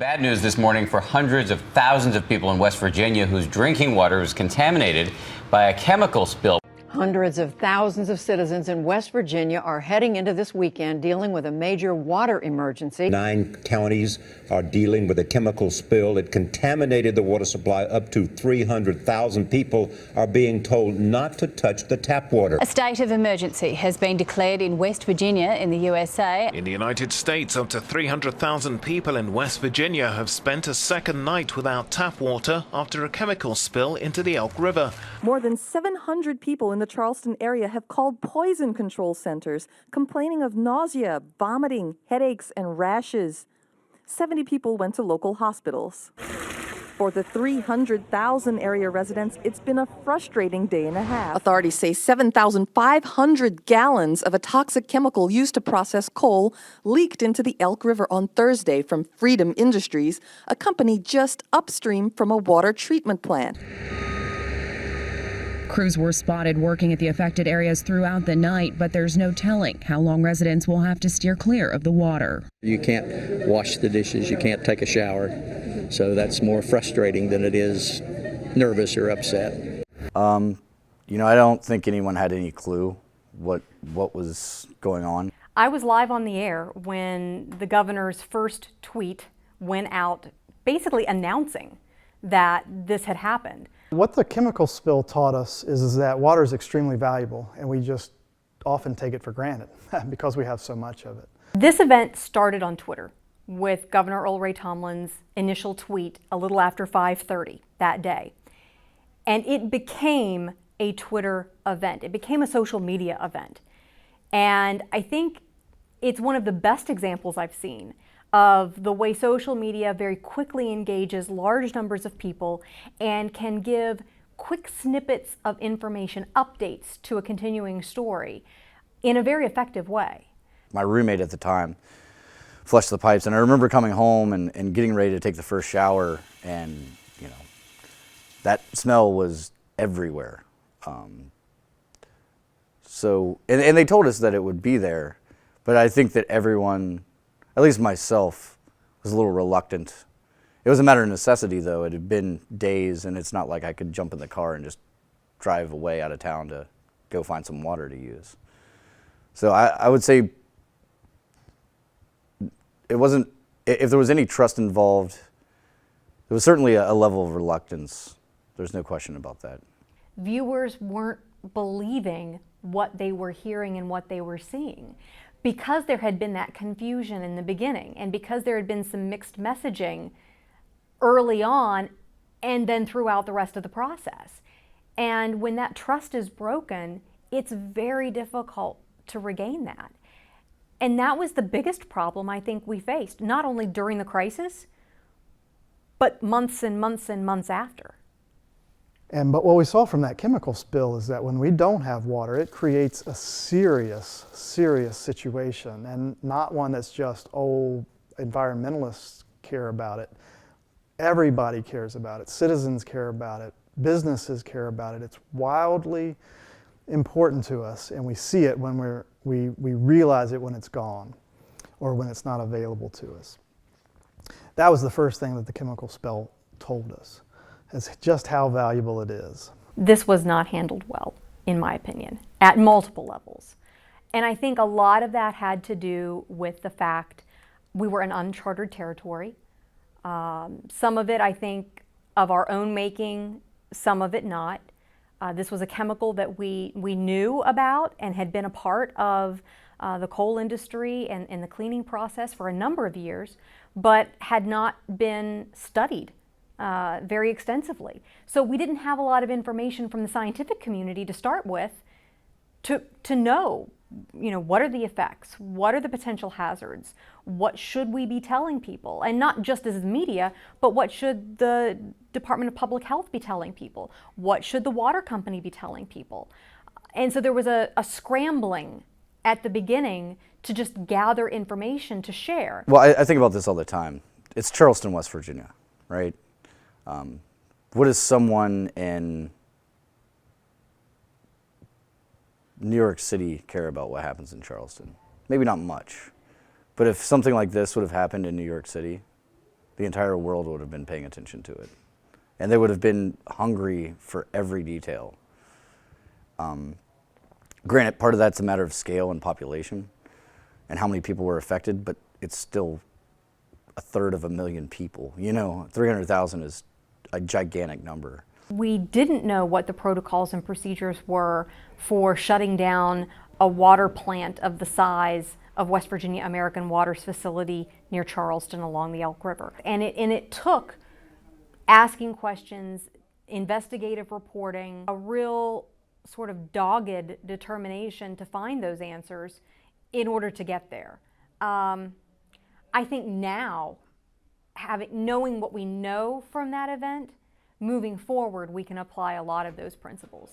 Bad news this morning for hundreds of thousands of people in West Virginia whose drinking water was contaminated by a chemical spill. Hundreds of thousands of citizens in West Virginia are heading into this weekend dealing with a major water emergency. 9 counties are dealing with a chemical spill. It contaminated the water supply. Up to 300,000 people are being told not to touch the tap water. A state of emergency has been declared in West Virginia in the USA. In the United States, up to 300,000 people in West Virginia have spent a second night without tap water after a chemical spill into the Elk River. More than 700 people in the Charleston area have called poison control centers, complaining of nausea, vomiting, headaches, and rashes. 70 people went to local hospitals. For the 300,000 area residents, it's been a frustrating day and a half. Authorities say 7,500 gallons of a toxic chemical used to process coal leaked into the Elk River on Thursday from Freedom Industries, a company just upstream from a water treatment plant. Crews were spotted working at the affected areas throughout the night, but there's no telling how long residents will have to steer clear of the water. You can't wash the dishes, you can't take a shower, so that's more frustrating than it is nervous or upset. I don't think anyone had any clue what was going on. I was live on the air when the governor's first tweet went out basically announcing that this had happened. What the chemical spill taught us is that water is extremely valuable, and we just often take it for granted because we have so much of it. This event started on Twitter with Governor Earl Ray Tomlin's initial tweet a little after 5:30 that day. And it became a Twitter event. It became a social media event. And I think it's one of the best examples I've seen of the way social media very quickly engages large numbers of people and can give quick snippets of information, updates to a continuing story in a very effective way. My roommate at the time flushed the pipes, and I remember coming home and getting ready to take the first shower, and that smell was everywhere. And they told us that it would be there, but I think that everyone, at least myself, was a little reluctant. It was a matter of necessity, though. It had been days, and it's not like I could jump in the car and just drive away out of town to go find some water to use. So I would say it wasn't, if there was any trust involved, there was certainly a level of reluctance. There's no question about that. Viewers weren't believing what they were hearing and what they were seeing, because there had been that confusion in the beginning, and because there had been some mixed messaging early on and then throughout the rest of the process. And when that trust is broken, it's very difficult to regain that. And that was the biggest problem I think we faced, not only during the crisis, but months and months and months after. But what we saw from that chemical spill is that when we don't have water, it creates a serious situation, and not one that's just, environmentalists care about it. Everybody cares about it. Citizens care about it. Businesses care about it. It's wildly important to us, and we see it when we realize it when it's gone or when it's not available to us. That was the first thing that the chemical spill told us, is just how valuable it is. This was not handled well, in my opinion, at multiple levels. And I think a lot of that had to do with the fact we were in uncharted territory. Some of it, I think, of our own making, some of it not. This was a chemical that we knew about and had been a part of the coal industry and the cleaning process for a number of years, but had not been studied very extensively. So we didn't have a lot of information from the scientific community to start with to know, what are the effects? What are the potential hazards? What should we be telling people? And not just as the media, but what should the Department of Public Health be telling people? What should the water company be telling people? And so there was a scrambling at the beginning to just gather information to share. Well, I think about this all the time. It's Charleston, West Virginia, right? What does someone in New York City care about what happens in Charleston? Maybe not much. But if something like this would have happened in New York City, the entire world would have been paying attention to it. And they would have been hungry for every detail. Granted, part of that's a matter of scale and population and how many people were affected, but it's still 1/3 of a million people. You know, 300,000 is a gigantic number. We didn't know what the protocols and procedures were for shutting down a water plant of the size of West Virginia American Water's facility near Charleston along the Elk River. And it took asking questions, investigative reporting, a real sort of dogged determination to find those answers in order to get there. I think now, knowing what we know from that event, moving forward, we can apply a lot of those principles.